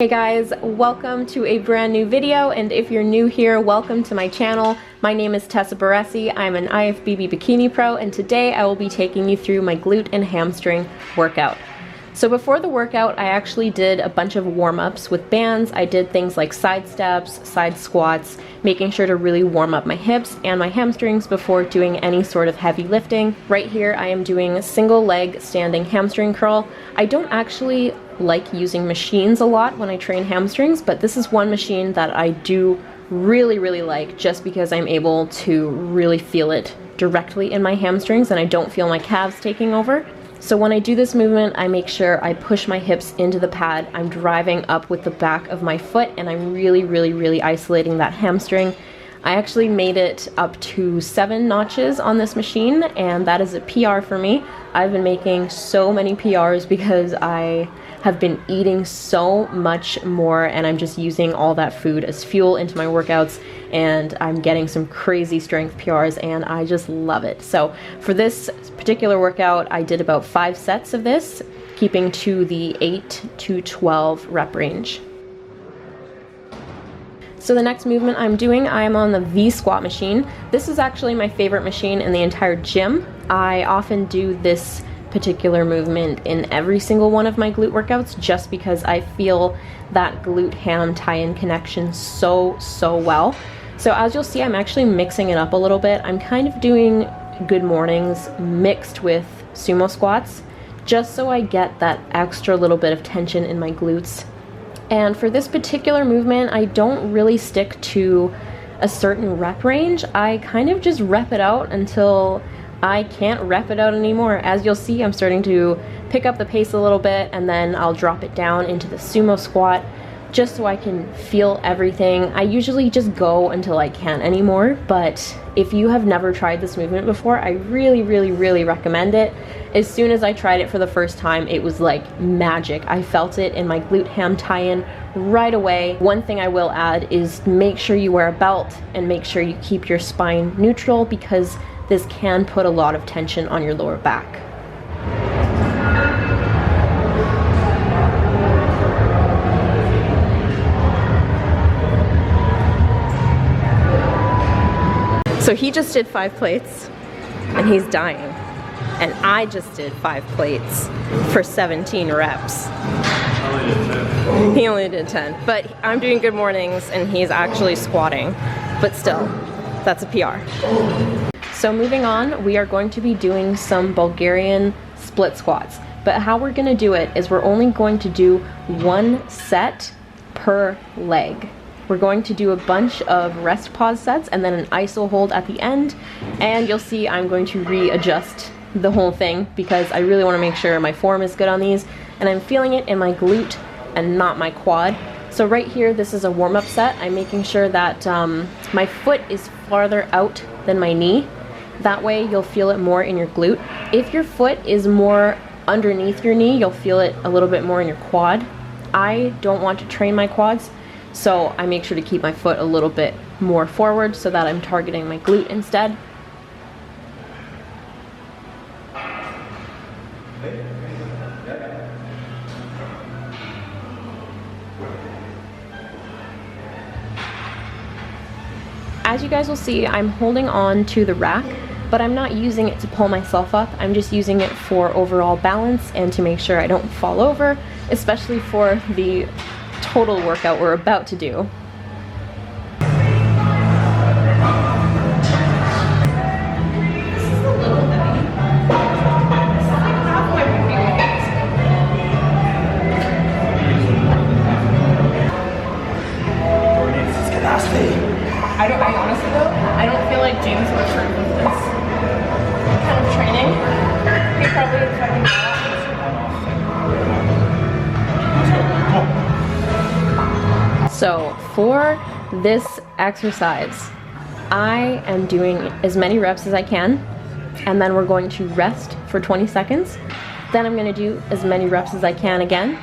Hey guys, welcome to a brand new video, and if you're new here, welcome to my channel. My name is Tessa Barresi. I'm an IFBB bikini pro, and today I will be taking you through my glute and hamstring workout. So before the workout, I actually did a bunch of warm-ups with bands. I did things like side steps, side squats, making sure to really warm up my hips and my hamstrings before doing any sort of heavy lifting. Right here, I am doing a single leg standing hamstring curl. I don't actually like using machines a lot when I train hamstrings, but this is one machine that I do really like, just because I'm able to really feel it directly in my hamstrings and I don't feel my calves taking over. So when I do this movement, I make sure I push my hips into the pad. I'm driving up with the back of my foot, and I'm really isolating that hamstring. I actually made it up to 7 notches on this machine, and that is a PR for me. I've been making so many PRs because I have been eating so much more, and I'm just using all that food as fuel into my workouts, and I'm getting some crazy strength PRs, and I just love it. So for this particular workout, I did about 5 sets of this, keeping to the 8 to 12 rep range. So the next movement I'm doing, I'm on the V squat machine. This is actually my favorite machine in the entire gym. I often do this particular movement in every single one of my glute workouts, just because I feel that glute ham tie-in connection so well. So as you'll see, I'm actually mixing it up a little bit. I'm kind of doing good mornings mixed with sumo squats, just so I get that extra little bit of tension in my glutes. And for this particular movement, I don't really stick to a certain rep range. I kind of just rep it out until I can't rep it out anymore. As you'll see, I'm starting to pick up the pace a little bit, and then I'll drop it down into the sumo squat just so I can feel everything. I usually just go until I can't anymore, but if you have never tried this movement before, I really recommend it. As soon as I tried it for the first time, it was like magic. I felt it in my glute ham tie-in right away. One thing I will add is make sure you wear a belt and make sure you keep your spine neutral, because this can put a lot of tension on your lower back. So he just did 5 plates and he's dying. And I just did 5 plates for 17 reps. He only did 10. But I'm doing good mornings and he's actually squatting. But still, that's a PR. So moving on, we are going to be doing some Bulgarian split squats. But how we're gonna do it is we're only going to do 1 set per leg. We're going to do a bunch of rest pause sets and then an iso hold at the end. And you'll see I'm going to readjust the whole thing because I really wanna make sure my form is good on these. And I'm feeling it in my glute and not my quad. So right here, this is a warm-up set. I'm making sure that my foot is farther out than my knee. That way you'll feel it more in your glute. If your foot is more underneath your knee, you'll feel it a little bit more in your quad. I don't want to train my quads, so I make sure to keep my foot a little bit more forward so that I'm targeting my glute instead. As you guys will see, I'm holding on to the rack, but I'm not using it to pull myself up. I'm just using it for overall balance and to make sure I don't fall over, especially for the total workout we're about to do. I honestly though, I don't feel like James would approve of this kind of training. He probably would fucking go. So for this exercise, I am doing as many reps as I can, and then we're going to rest for 20 seconds. Then I'm going to do as many reps as I can again,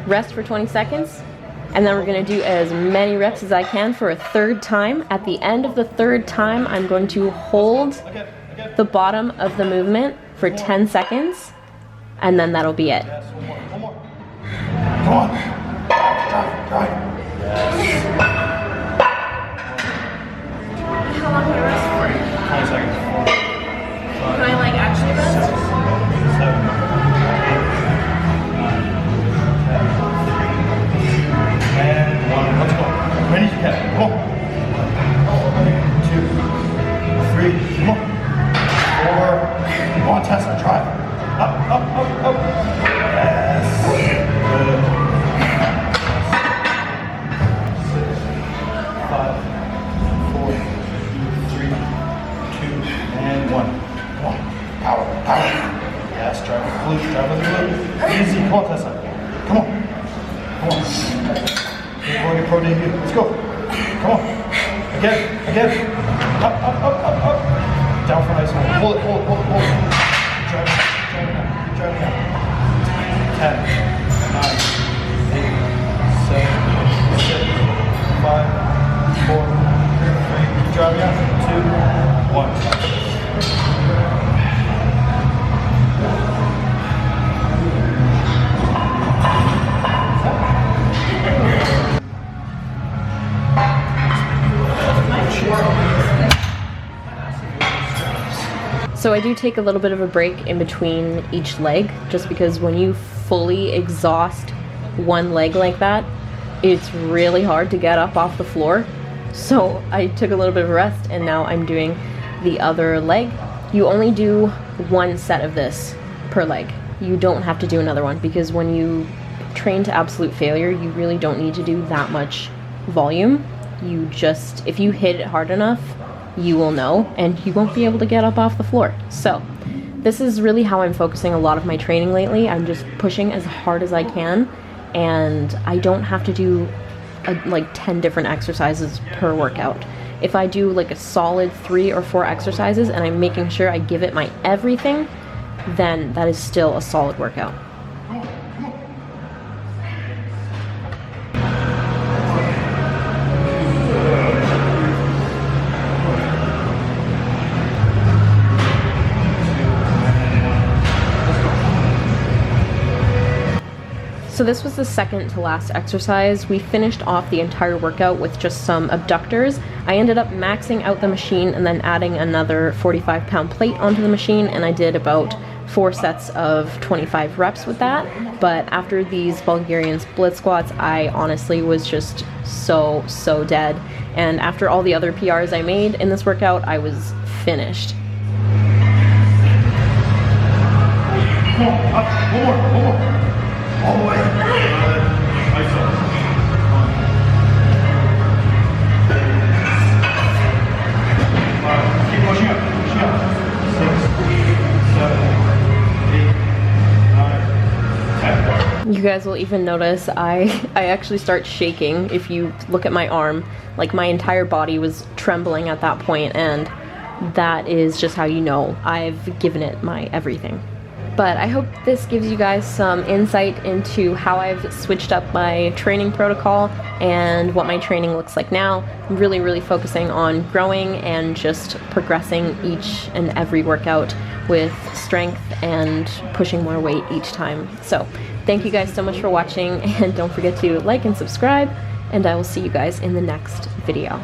rest for 20 seconds, and then we're going to do as many reps as I can for a 3rd time. At the end of the 3rd time, I'm going to hold the bottom of the movement for 10 seconds, and then that'll be it. One more. Come on. Drive. Yes. How long can I rest for? 20 seconds. Can I like actually rest? 7, 8, 9, 10, and 1. Let's go. Ready to catch. Come on. 2, 3. Come on. 4. Come on, Tessa. Drive. Up. Yes. Good. 5, 4, 3, 2, and 1. Come on. Power. Yes, drive with the glutes, drive with the glutes. Easy. Come on, Tessa. Come on. You're going to pro debut. Let's go. Come on. Again. Up. Down for nice one. Hold it. Drive it down. 10, 9, 8, 7, 6, 5, 4, 3. Keep driving out. 2, 1. So I do take a little bit of a break in between each leg, just because when you fully exhaust one leg like that, it's really hard to get up off the floor. So I took a little bit of a rest, and now I'm doing the other leg. You only do one set of this per leg. You don't have to do another one, because when you train to absolute failure, you really don't need to do that much volume. You just, if you hit it hard enough, you will know, and you won't be able to get up off the floor. So this is really how I'm focusing a lot of my training lately. I'm just pushing as hard as I can, and I don't have to do like 10 different exercises per workout. If I do like a solid 3 or 4 exercises and I'm making sure I give it my everything, then that is still a solid workout. So this was the second to last exercise. We finished off the entire workout with just some abductors. I ended up maxing out the machine and then adding another 45-pound plate onto the machine, and I did about 4 sets of 25 reps with that. But after these Bulgarian split squats, I honestly was just so dead. And after all the other PRs I made in this workout, I was finished. Come on, up, one more. All the way. Nice one. Keep pushing up. 6, 7, 8, 9, 10. You guys will even notice I actually start shaking. If you look at my arm, like my entire body was trembling at that point, and that is just how you know I've given it my everything. But I hope this gives you guys some insight into how I've switched up my training protocol and what my training looks like now. I'm really focusing on growing and just progressing each and every workout with strength and pushing more weight each time. So thank you guys so much for watching, and don't forget to like and subscribe, and I will see you guys in the next video.